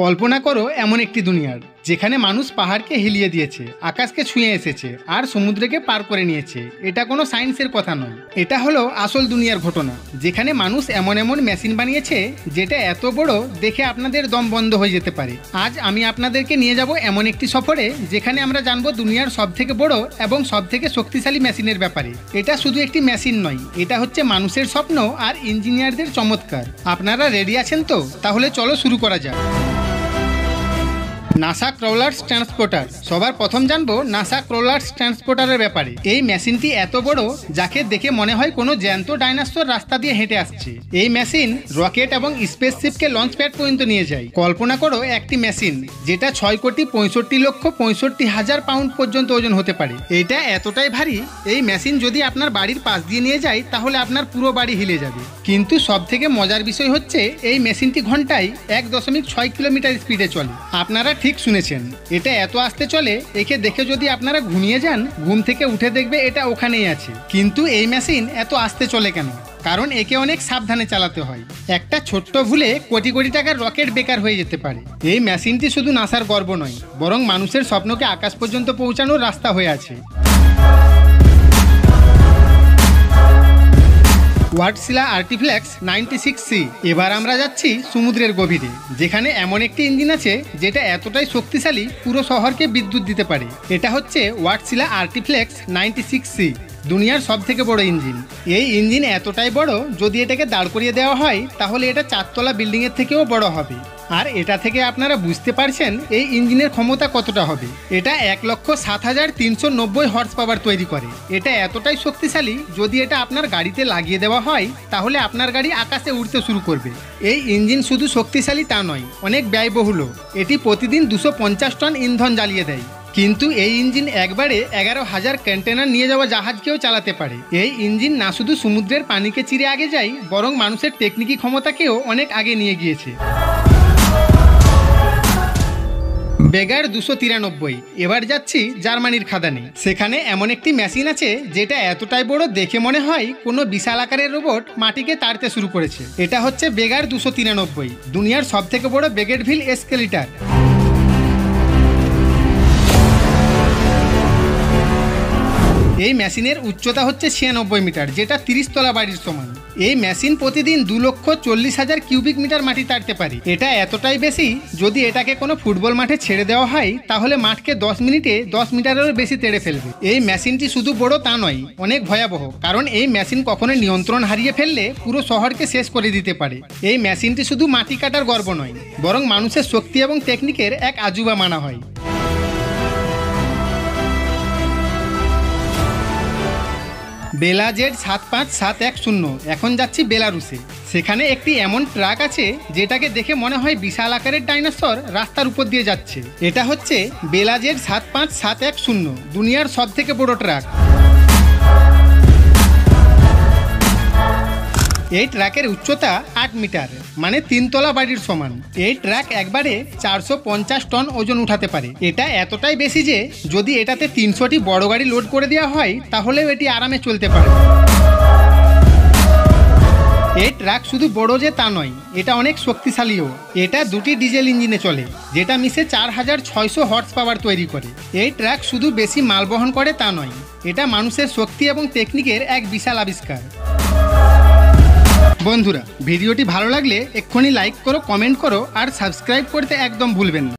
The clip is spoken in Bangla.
কল্পনা করো এমন একটি দুনিয়ার যেখানে মানুষ পাহাড়কে হিলিয়ে দিয়েছে, আকাশকে ছুঁয়ে এসেছে আর সমুদ্রকে পার করে নিয়েছে। এটা কোনো সায়েন্সের কথা নয়, এটা হলো আসল দুনিয়ার ঘটনা, যেখানে মানুষ এমন এমন মেশিন বানিয়েছে যেটা এত বড় দেখে আপনাদের দম বন্ধ হয়ে যেতে পারে। আজ আমি আপনাদেরকে নিয়ে যাব এমন একটি সফরে যেখানে আমরা জানবো দুনিয়ার সবথেকে বড় এবং সবথেকে শক্তিশালী মেশিনের ব্যাপারে। এটা শুধু একটি মেশিন নয়, এটা হচ্ছে মানুষের স্বপ্ন আর ইঞ্জিনিয়ারদের চমৎকার। আপনারা রেডি আছেন তো? তাহলে চলো শুরু করা যাক। NASA crawlers transporter. সবার প্রথম জানবো নাসা ক্রলার্স ট্রান্সপোর্টারের ব্যাপারে। এই মেশিনটি এত বড় যাকে দেখে মনে হয় কোনো জ্যান্ত ডাইনোসর রাস্তা দিয়ে হেঁটে আসছে। এই মেশিন রকেট এবং স্পেসশিপকে লঞ্চ প্যাড পর্যন্ত নিয়ে যায়। কল্পনা করো একটি মেশিন যেটা 6,65,65,000 পাউন্ড পর্যন্ত ওজন হতে পারে। এটা এতটাই ভারী, এই মেশিন যদি আপনার বাড়ির পাশ দিয়ে নিয়ে যায় তাহলে আপনার পুরো বাড়ি হিলে যাবে। কিন্তু সব থেকে মজার বিষয় হচ্ছে এই মেশিনটি ঘন্টায় 1.6 কিলোমিটার স্পিডে চলে। আপনারা ঠিক শুনেছেন, এটা এত আস্তে চলে একে দেখে যদি আপনারা ঘুমিয়ে যান, ঘুম থেকে উঠে দেখবে এটা ওখানেই আছে। কিন্তু এই মেশিন এত আস্তে চলে কেন? কারণ একে অনেক সাবধানে চালাতে হয়। একটা ছোট্ট ভুলে কোটি কোটি টাকার রকেট বেকার হয়ে যেতে পারে। এই মেশিনটি শুধু নাসার গর্ব নয়, বরং মানুষের স্বপ্নকে আকাশ পর্যন্ত পৌঁছানোর রাস্তা হয়ে আছে। ওয়াটসিলা আর্টিফ্লেক্স 96C। এবার আমরা যাচ্ছি সমুদ্রের গভীরে, যেখানে এমন একটি ইঞ্জিন আছে যেটা এতটাই শক্তিশালী পুরো শহরকে বিদ্যুৎ দিতে পারে। এটা হচ্ছে ওয়াটসিলা আর্টিফ্লেক্স 96C, দুনিয়ার সব থেকে বড় ইঞ্জিন। এই ইঞ্জিন এতটাই বড়, যদি এটাকে দাঁড় করিয়ে দেওয়া হয় তাহলে এটা 4 তলা বিল্ডিংয়ের থেকেও বড় হবে। আর এটা থেকে আপনারা বুঝতে পারছেন এই ইঞ্জিনের ক্ষমতা কতটা হবে। এটা 1,07,390 হর্স পাওয়ার তৈরি করে। এটা এতটাই শক্তিশালী, যদি এটা আপনার গাড়িতে লাগিয়ে দেওয়া হয় তাহলে আপনার গাড়ি আকাশে উড়তে শুরু করবে। এই ইঞ্জিন শুধু শক্তিশালী তা নয়, অনেক ব্যয়বহুল। এটি প্রতিদিন 250 টন ইন্ধন জ্বালিয়ে দেয়। কিন্তু এই ইঞ্জিন একবারে 11,000 কন্টেনার নিয়ে যাওয়া জাহাজকেও চালাতে পারে। এই ইঞ্জিন না শুধু সমুদ্রের পানিকে চিরে আগে যায়, বরং মানুষের টেকনিকি ক্ষমতাকেও অনেক আগে নিয়ে গিয়েছে। বেগার 293। এবার যাচ্ছি জার্মানির খাদানে। সেখানে এমন একটি মেশিন আছে যেটা এতটাই বড় দেখে মনে হয় কোনো বিশাল আকারের রোবট মাটিকে তাড়তে শুরু করেছে। এটা হচ্ছে বেগার 293, দুনিয়ার সব থেকে বড় বেগেটভিল এসকেলেটর। এই মেশিনের উচ্চতা হচ্ছে 96 মিটার, যেটা 30 তলা বাড়ির সমান। এই মেশিন প্রতিদিন 2,40,000 কিউবিক মিটার মাটি তাড়তে পারে। এটা এতটাই বেশি, যদি এটাকে কোনো ফুটবল মাঠে ছেড়ে দেওয়া হয় তাহলে মাঠকে 10 মিনিটে 10 মিটারেরও বেশি তেড়ে ফেলবে। এই মেশিনটি শুধু বড় তা নয়, অনেক ভয়াবহ, কারণ এই মেশিন কখনো নিয়ন্ত্রণ হারিয়ে ফেললে পুরো শহরকে শেষ করে দিতে পারে। এই মেশিনটি শুধু মাটি কাটার গর্ব নয়, বরং মানুষের শক্তি এবং টেকনিকের এক আজুবা মানা হয়। বেলাজেড 75710। এখন যাচ্ছি বেলারুসে। সেখানে একটি এমন ট্রাক আছে যেটাকে দেখে মনে হয় বিশাল আকারের ডাইনোসর রাস্তার উপর দিয়ে যাচ্ছে। এটা হচ্ছে বেলাজেড 75710, দুনিয়ার সব থেকে বড় ট্রাক। এই ট্রাকের উচ্চতা 8 মিটার, মানে 3 তলা বাড়ির সমান। এই ট্রাক একবারে 450 টন ওজন উঠাতে পারে। এটা এতটাই বেশি যে যদি এটাতে 300টি বড় গাড়ি লোড করে দেওয়া হয় তাহলেও এটি আরামে চলতে পারে। এই ট্রাক শুধু বড় যে তা নয়, এটা অনেক শক্তিশালীও। এটা 2টি ডিজেল ইঞ্জিনে চলে, যেটা মিশে 4,600 হর্স পাওয়ার তৈরি করে। এই ট্রাক শুধু বেশি মাল বহন করে তা নয়, এটা মানুষের শক্তি এবং টেকনিকের এক বিশাল আবিষ্কার। বন্ধুরা, ভিডিওটি ভালো লাগলে এক্ষুনি লাইক করো, কমেন্ট করো আর সাবস্ক্রাইব করতে একদম ভুলবেন না।